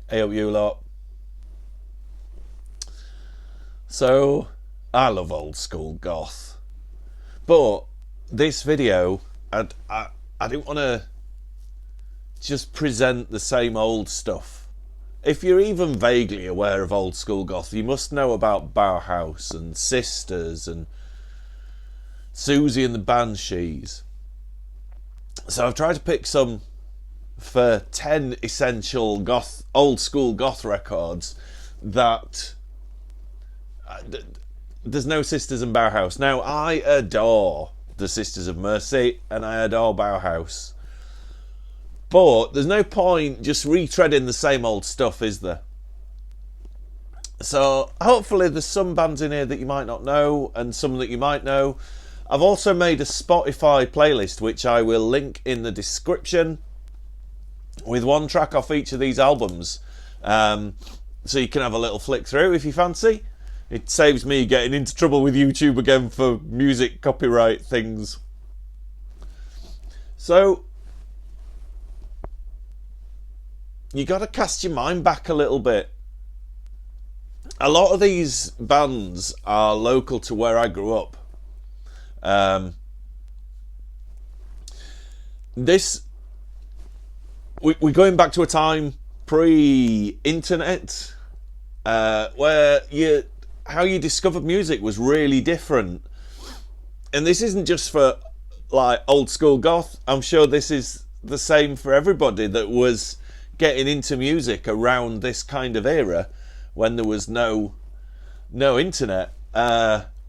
Hey up you lot. So, I love old school goth. But this video, I didn't want to just present the same old stuff. If you're even vaguely aware of old school goth, you must know about Bauhaus and Sisters and Susie and the Banshees. So I've tried to pick some for 10 essential goth, old school goth records that there's no Sisters and Bauhaus. Now, I adore the Sisters of Mercy and I adore Bauhaus. But there's no point just retreading the same old stuff, is there? So hopefully there's some bands in here that you might not know and some that you might know. I've also made a Spotify playlist which I will link in the description with one track off each of these albums. So you can have a little flick through if you fancy. It saves me getting into trouble with YouTube again for music copyright things. So you got to cast your mind back a little bit. A lot of these bands are local to where I grew up. We're going back to a time pre-internet, where how you discovered music was really different. And this isn't just for like old school goth. I'm sure this is the same for everybody that was getting into music around this kind of era when there was no internet.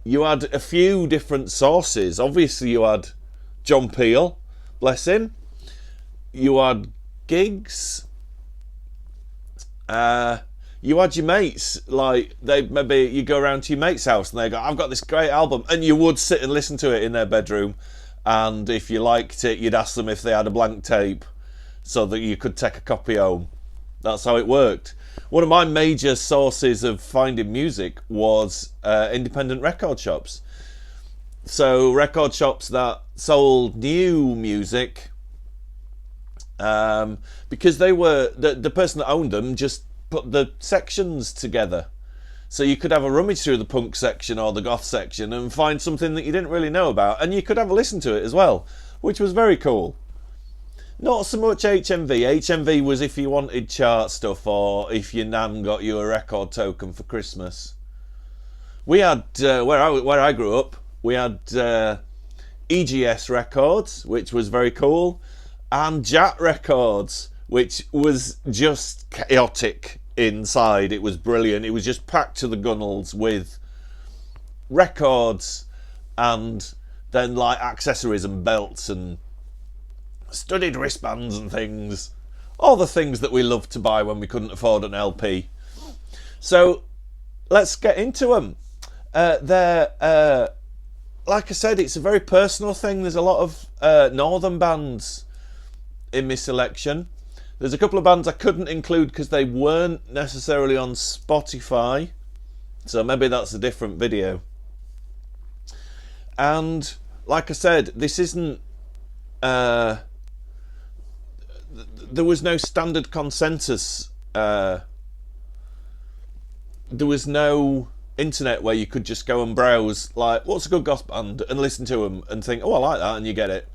You had a few different sources. Obviously you had John Peel, bless him. You had gigs. You had your mates, like you go around to your mate's house and they go, I've got this great album, and you would sit and listen to it in their bedroom, and if you liked it you'd ask them if they had a blank tape so that you could take a copy home. That's how it worked. One of my major sources of finding music was independent record shops. So record shops that sold new music, because they were the person that owned them just put the sections together. So you could have a rummage through the punk section or the goth section and find something that you didn't really know about, and you could have a listen to it as well, which was very cool. Not so much HMV. HMV was if you wanted chart stuff or if your nan got you a record token for Christmas. We had, where I grew up, we had EGS Records, which was very cool, and Jat Records, which was just chaotic inside. It was brilliant. It was just packed to the gunnels with records and then like accessories and belts and studded wristbands and things. All the things that we loved to buy when we couldn't afford an LP. So let's get into them. Like I said, it's a very personal thing. There's a lot of northern bands in my selection. There's a couple of bands I couldn't include because they weren't necessarily on Spotify. So maybe that's a different video. And like I said, this isn't... there was no standard consensus. There was no internet where you could just go and browse, like, what's a good goth band, and listen to them and think, oh, I like that, and you get it.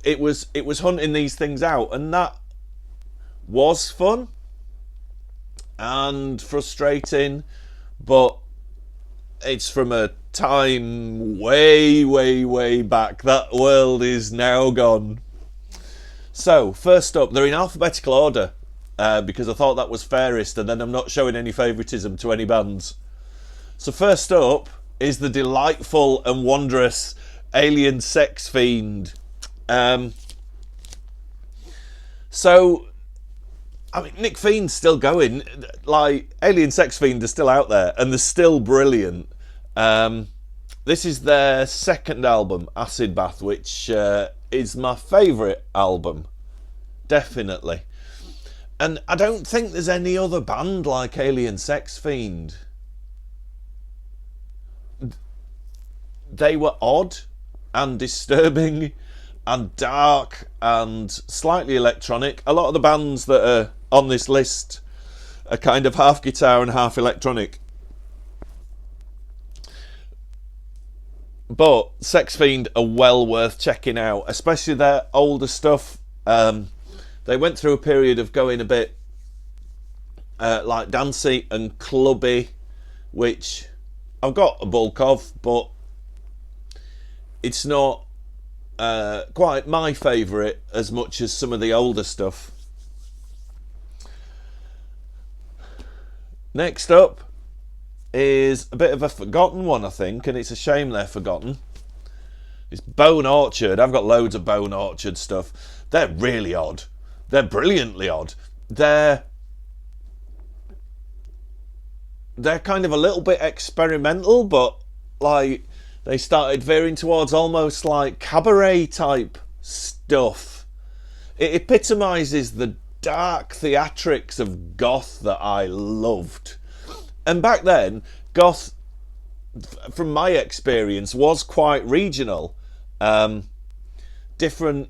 It was hunting these things out, and that was fun and frustrating, but it's from a time way back. That world is now gone. So first up, they're in alphabetical order, because I thought that was fairest, and then I'm not showing any favouritism to any bands. So first up is the delightful and wondrous Alien Sex Fiend. So I mean, Nick Fiend's still going. Like, Alien Sex Fiend are still out there, and they're still brilliant. This is their second album, Acid Bath, which is my favourite album, definitely. And I don't think there's any other band like Alien Sex Fiend. They were odd and disturbing and dark and slightly electronic. A lot of the bands that are on this list a kind of half guitar and half electronic. But Sex Fiend are well worth checking out, especially their older stuff. They went through a period of going a bit like dancey and clubby, which I've got a bulk of, but it's not quite my favourite as much as some of the older stuff. Next up is a bit of a forgotten one, I think, and it's a shame they're forgotten. It's Bone Orchard. I've got loads of Bone Orchard stuff. They're really odd. They're brilliantly odd. They're kind of a little bit experimental, but like they started veering towards almost like cabaret type stuff. It epitomises the dark theatrics of goth that I loved. And back then, goth, from my experience, was quite regional. Different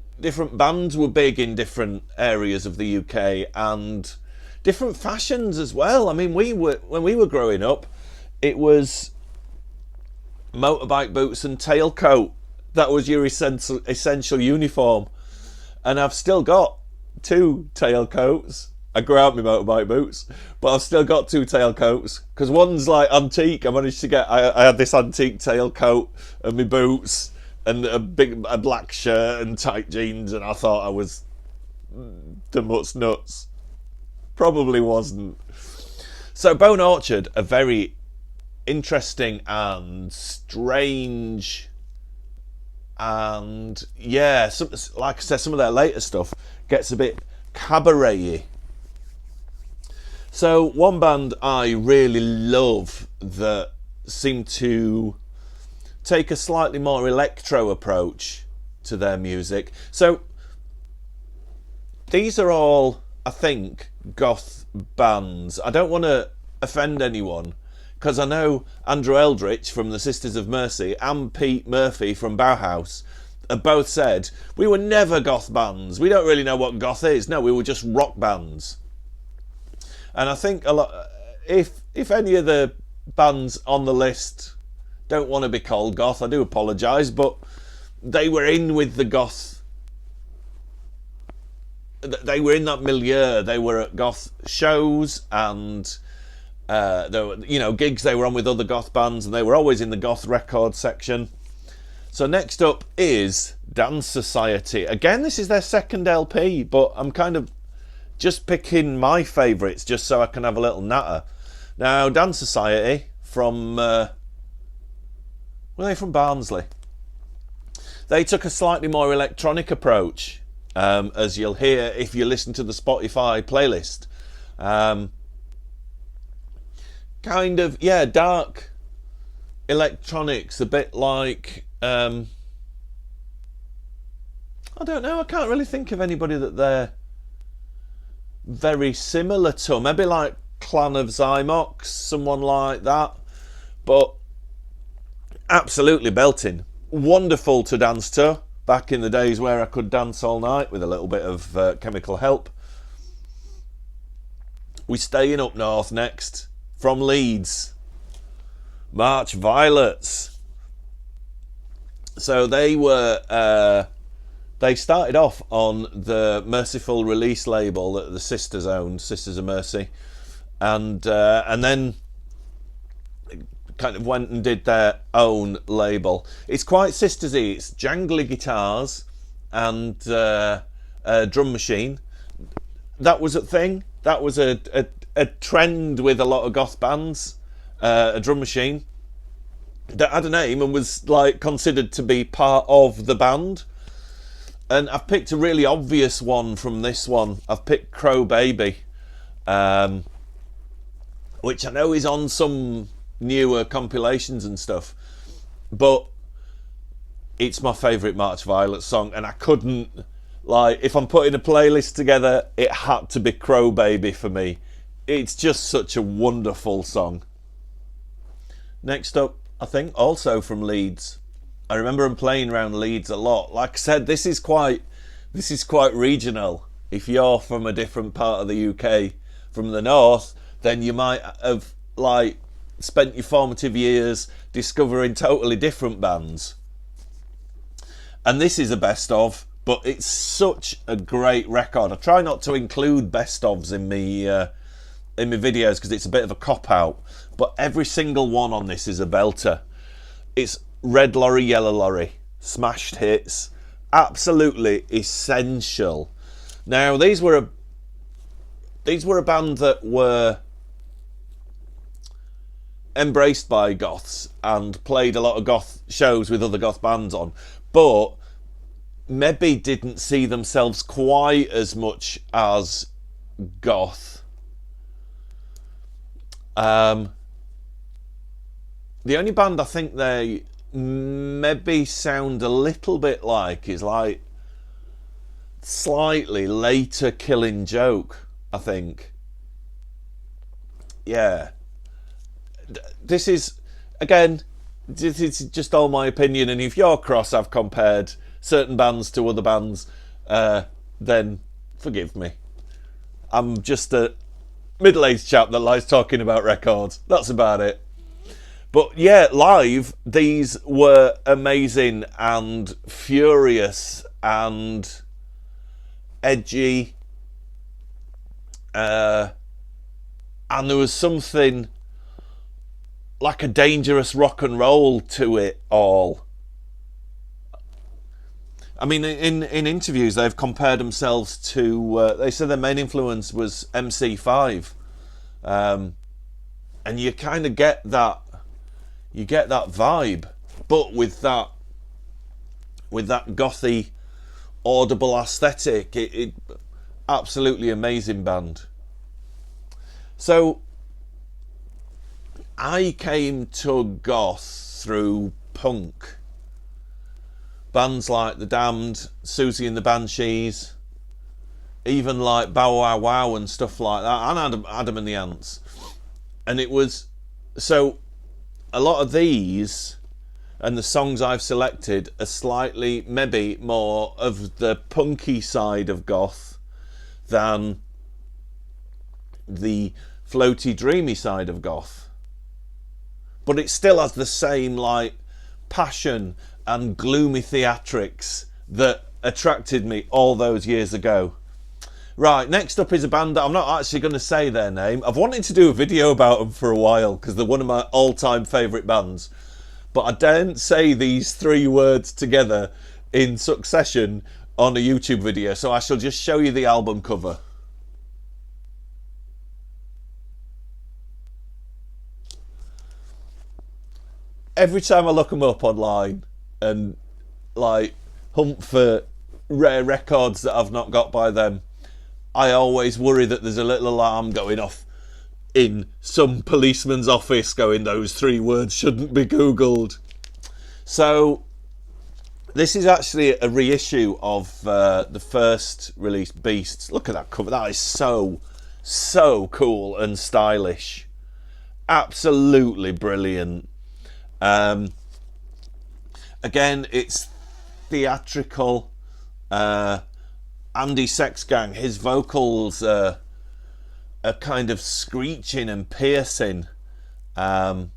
bands were big in different areas of the UK, and different fashions as well. I mean, when we were growing up, it was motorbike boots and tailcoat. That was your essential uniform. And I've still got 2 tailcoats. I grew out my motorbike boots, but I've still got 2 tailcoats because one's like antique. I managed to get. I had this antique tailcoat and my boots and a black shirt and tight jeans, and I thought I was the mutt's nuts. Probably wasn't. So Bone Orchard are very interesting and strange, and yeah, like I said, some of their later stuff gets a bit cabaret-y. So one band I really love that seemed to take a slightly more electro approach to their music. So these are all, I think, goth bands. I don't want to offend anyone, because I know Andrew Eldritch from the Sisters of Mercy and Pete Murphy from Bauhaus have both said, we were never goth bands. We don't really know what goth is. No, we were just rock bands. And I think a lot, if any of the bands on the list don't want to be called goth, I do apologise, but they were in with the goth. They were in that milieu. They were at goth shows, and there were, gigs they were on with other goth bands, and they were always in the goth record section. So next up is Dance Society. Again, this is their second LP, but I'm kind of just picking my favourites just so I can have a little natter. Now, Dance Society from were they from Barnsley? They took a slightly more electronic approach, as you'll hear if you listen to the Spotify playlist. Kind of, yeah, dark electronics, a bit like I don't know, I can't really think of anybody that they're very similar to. Maybe like Clan of Zymox, someone like that. But absolutely belting. Wonderful to dance to. Back in the days where I could dance all night with a little bit of chemical help. We're staying up north next. From Leeds. March Violets. So they were... they started off on the Merciful Release label that the Sisters owned, Sisters of Mercy, and then kind of went and did their own label. It's quite Sisters-y. It's jangly guitars and a drum machine. That was a thing. That was a trend with a lot of goth bands. A drum machine that had a name and was like considered to be part of the band. And I've picked a really obvious one from this one. I've picked Crow Baby, which I know is on some newer compilations and stuff, but it's my favourite March Violet song, and I couldn't, like, if I'm putting a playlist together, it had to be Crow Baby for me. It's just such a wonderful song. Next up, I think, also from Leeds. I remember him playing around Leeds a lot. Like I said, this is quite regional. If you're from a different part of the UK, from the north, then you might have like spent your formative years discovering totally different bands. And this is a best of, but it's such a great record. I try not to include best ofs in me videos because it's a bit of a cop out, but every single one on this is a belter. It's Red Lorry, Yellow Lorry, smashed hits, absolutely essential. Now these were a band that were embraced by goths and played a lot of goth shows with other goth bands on, but maybe didn't see themselves quite as much as goth. The only band I think they maybe sound a little bit like is like slightly later Killing Joke, I think. Yeah. This is, again, this is just all my opinion, and if you're cross I've compared certain bands to other bands, then forgive me. I'm just a middle-aged chap that likes talking about records. That's about it. But yeah, live, these were amazing and furious and edgy. And there was something like a dangerous rock and roll to it all. I mean, in interviews, they've compared themselves to... they said their main influence was MC5. And you kind of get that... You get that vibe, but with that gothy, audible aesthetic. It absolutely amazing band. So I came to goth through punk. Bands like The Damned, Susie and the Banshees, even like Bow Wow Wow and stuff like that, and Adam and the Ants. And it was... So a lot of these and the songs I've selected are slightly maybe more of the punky side of goth than the floaty dreamy side of goth, but it still has the same like passion and gloomy theatrics that attracted me all those years ago. Right, next up is a band that I'm not actually going to say their name. I've wanted to do a video about them for a while because they're one of my all-time favourite bands. But I daren't say these three words together in succession on a YouTube video, so I shall just show you the album cover. Every time I look them up online and like hunt for rare records that I've not got by them, I always worry that there's a little alarm going off in some policeman's office going, those three words shouldn't be Googled. So this is actually a reissue of the first released Beasts. Look at that cover. That is so cool and stylish. Absolutely brilliant. Again, it's theatrical. Andy Sexgang, his vocals are kind of screeching and piercing, and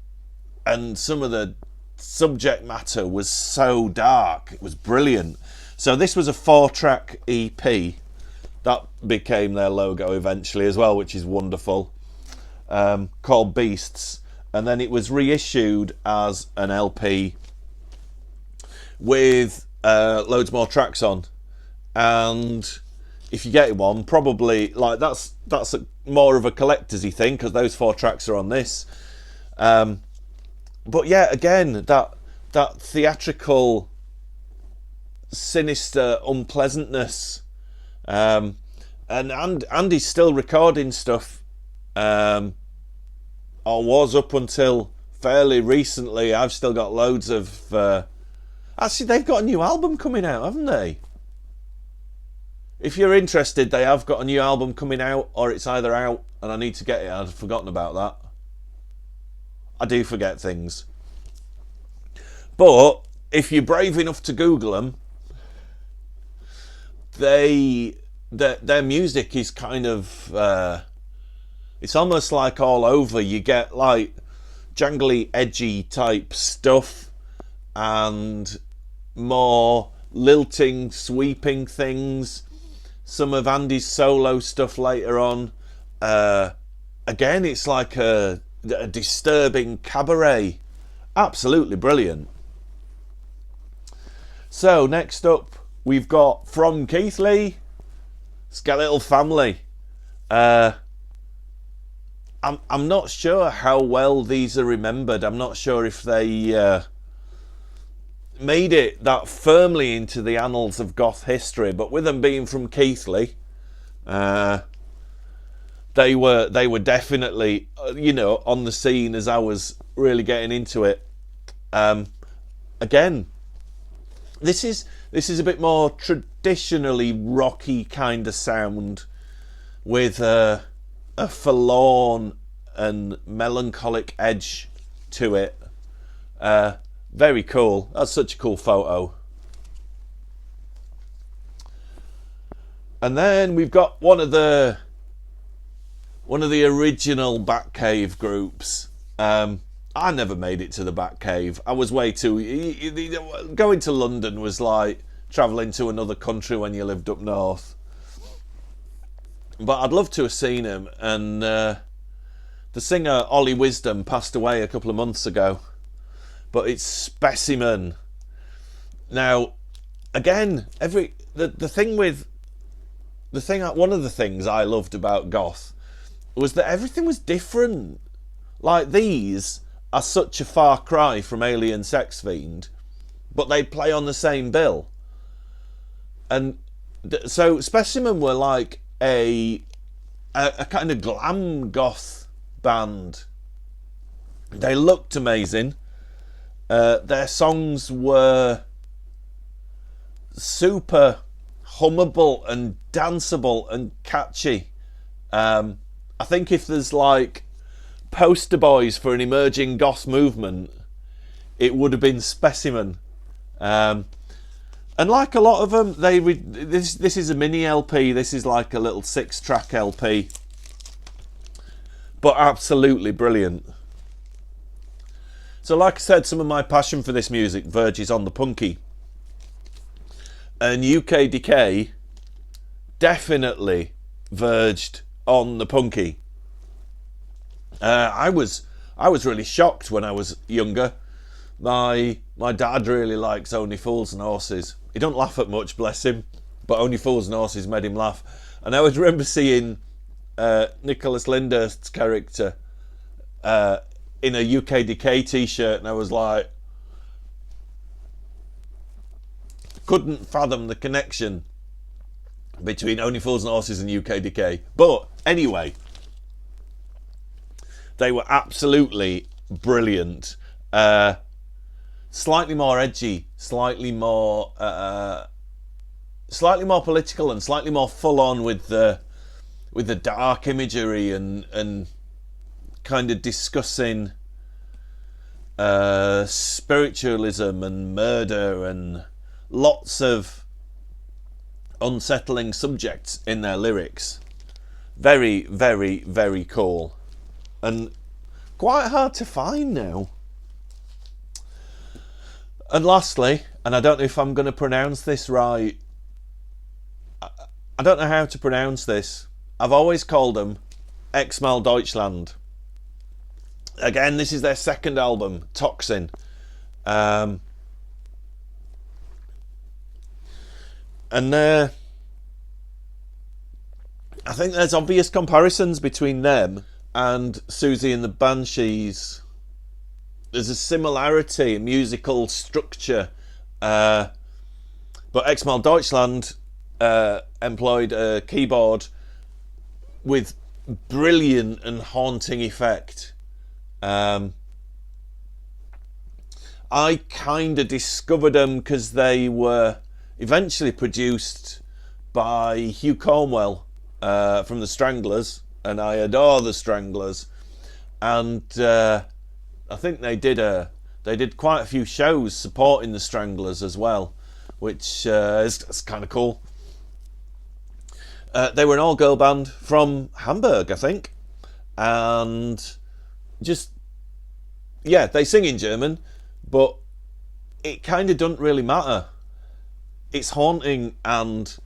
some of the subject matter was so dark. It was brilliant. So this was a 4-track EP that became their logo eventually as well, which is wonderful, called Beasts, and then it was reissued as an LP with loads more tracks on. And if you get one, probably like that's more of a collectorsy thing because those 4 tracks are on this. But yeah, again, that theatrical, sinister unpleasantness, and Andy's still recording stuff, or was up until fairly recently. I've still got loads of. Actually, they've got a new album coming out, haven't they? If you're interested, they have got a new album coming out, or it's either out and I need to get it. I'd forgotten about that. I do forget things. But if you're brave enough to Google them, their music is kind of It's almost like all over you get like jangly, edgy type stuff and more lilting, sweeping things. Some of Andy's solo stuff later on. Again, it's like a disturbing cabaret. Absolutely brilliant. So next up, we've got from Keighley, Skeletal Family. I'm not sure how well these are remembered. I'm not sure if they made it that firmly into the annals of goth history, but with them being from Keighley, they were definitely on the scene as I was really getting into it. Again, this is a bit more traditionally rocky kind of sound with a forlorn and melancholic edge to it. Very cool. That's such a cool photo. And then we've got one of the original Batcave groups. I never made it to the Batcave. I was way too... Going to London was like travelling to another country when you lived up north. But I'd love to have seen him. And the singer Ollie Wisdom passed away a couple of months ago. But it's Specimen. Now, again, one of the things I loved about goth was that everything was different. Like, these are such a far cry from Alien Sex Fiend, but they play on the same bill. And so Specimen were like a kind of glam goth band. They looked amazing. Their songs were super hummable and danceable and catchy. I think if there's like poster boys for an emerging goth movement, it would have been Specimen. And like a lot of them, this is a mini LP. This is like a little 6-track LP, but absolutely brilliant. So like I said, some of my passion for this music verges on the punky. And UK Decay definitely verged on the punky. I was really shocked when I was younger. My dad really likes Only Fools and Horses. He don't laugh at much, bless him, but Only Fools and Horses made him laugh. And I always remember seeing Nicholas Lyndhurst's character in a UK Decay t-shirt, and I was like, couldn't fathom the connection between Only Fools and Horses and UK Decay. But anyway, they were absolutely brilliant. Slightly more edgy, slightly more political, and slightly more full on with the dark imagery and kind of discussing spiritualism and murder and lots of unsettling subjects in their lyrics. Very, very, very cool. And quite hard to find now. And lastly, and I don't know if I'm going to pronounce this right, I don't know how to pronounce this. I've always called them Exmal Deutschland. Again, this is their second album, Toxin. And I think there's obvious comparisons between them and Susie and the Banshees. There's a similarity in musical structure. But Exmal Deutschland employed a keyboard with brilliant and haunting effect. I kind of discovered them because they were eventually produced by Hugh Cornwell from the Stranglers, and I adore the Stranglers. And I think they did quite a few shows supporting the Stranglers as well, which is kind of cool. They were an all-girl band from Hamburg, I think. and just, yeah, they sing in German, but it kind of doesn't really matter. It's haunting and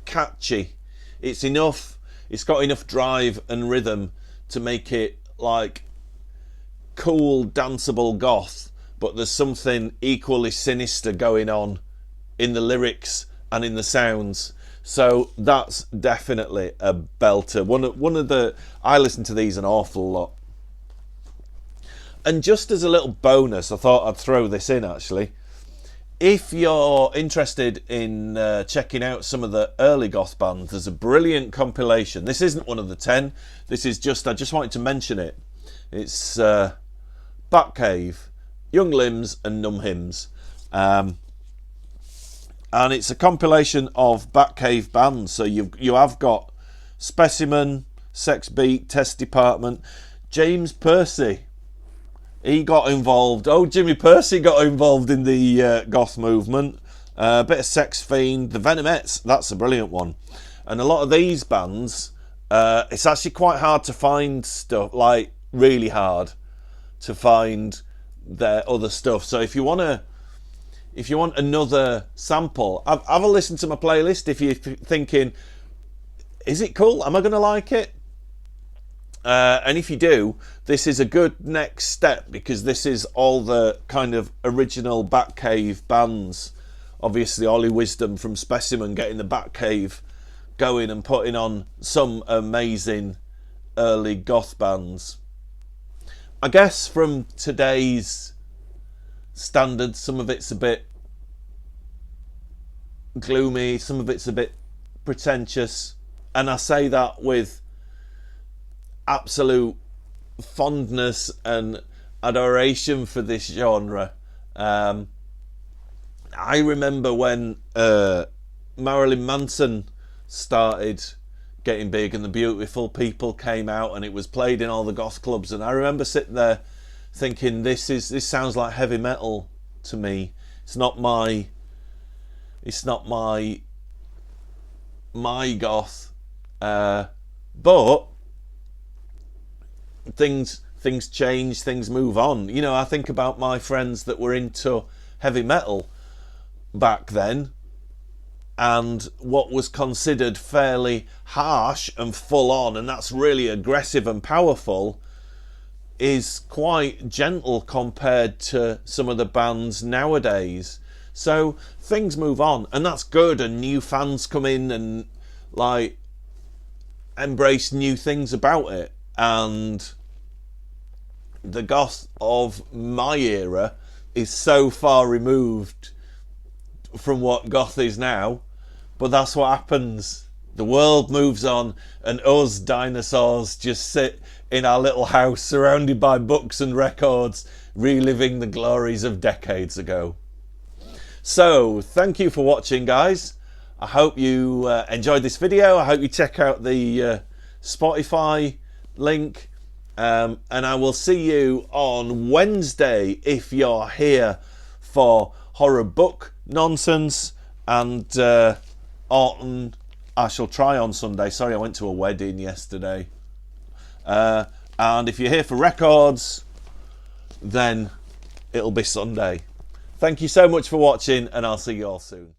catchy. It's enough. It's got enough drive and rhythm to make it like cool, danceable goth, but there's something equally sinister going on in the lyrics and in the sounds. So that's definitely a belter. One of the, I listen to these an awful lot. And just as a little bonus, I thought I'd throw this in actually. If you're interested in checking out some of the early goth bands, there's a brilliant compilation. This isn't one of the 10. This is just, I just wanted to mention it. It's Batcave, Young Limbs and Numb Hymns. And it's a compilation of Batcave bands. So you have got Specimen, Sex Beat, Test Department, James Percy. He got involved. Oh, Jimmy Percy got involved in the goth movement. A bit of Sex Fiend, the Venomettes. That's a brilliant one. And a lot of these bands, it's actually quite hard to find stuff, like really hard to find their other stuff. So if you want another sample, have a listen to my playlist. If you're thinking, is it cool? Am I going to like it? And if you do, this is a good next step, because this is all the kind of original Batcave bands. Obviously, Ollie Wisdom from Specimen getting the Batcave going and putting on some amazing early goth bands. I guess from today's standards, some of it's a bit gloomy, some of it's a bit pretentious, and I say that with absolute fondness and adoration for this genre. I remember when Marilyn Manson started getting big and the Beautiful People came out and it was played in all the goth clubs, and I remember sitting there thinking, this sounds like heavy metal to me. It's not my goth, but things change, things move on. You know, I think about my friends that were into heavy metal back then, and what was considered fairly harsh and full on, and that's really aggressive and powerful, is quite gentle compared to some of the bands nowadays. So things move on, and that's good, and new fans come in and like embrace new things about it. And the goth of my era is so far removed from what goth is now, but that's what happens. The world moves on, and us dinosaurs just sit in our little house surrounded by books and records, reliving the glories of decades ago. So thank you for watching, guys. I hope you enjoyed this video. I hope you check out the Spotify link, and I will see you on Wednesday if you're here for horror book nonsense, and Orton I shall try on Sunday. Sorry, I went to a wedding yesterday. And if you're here for records, then it'll be Sunday. Thank you so much for watching, and I'll see you all soon.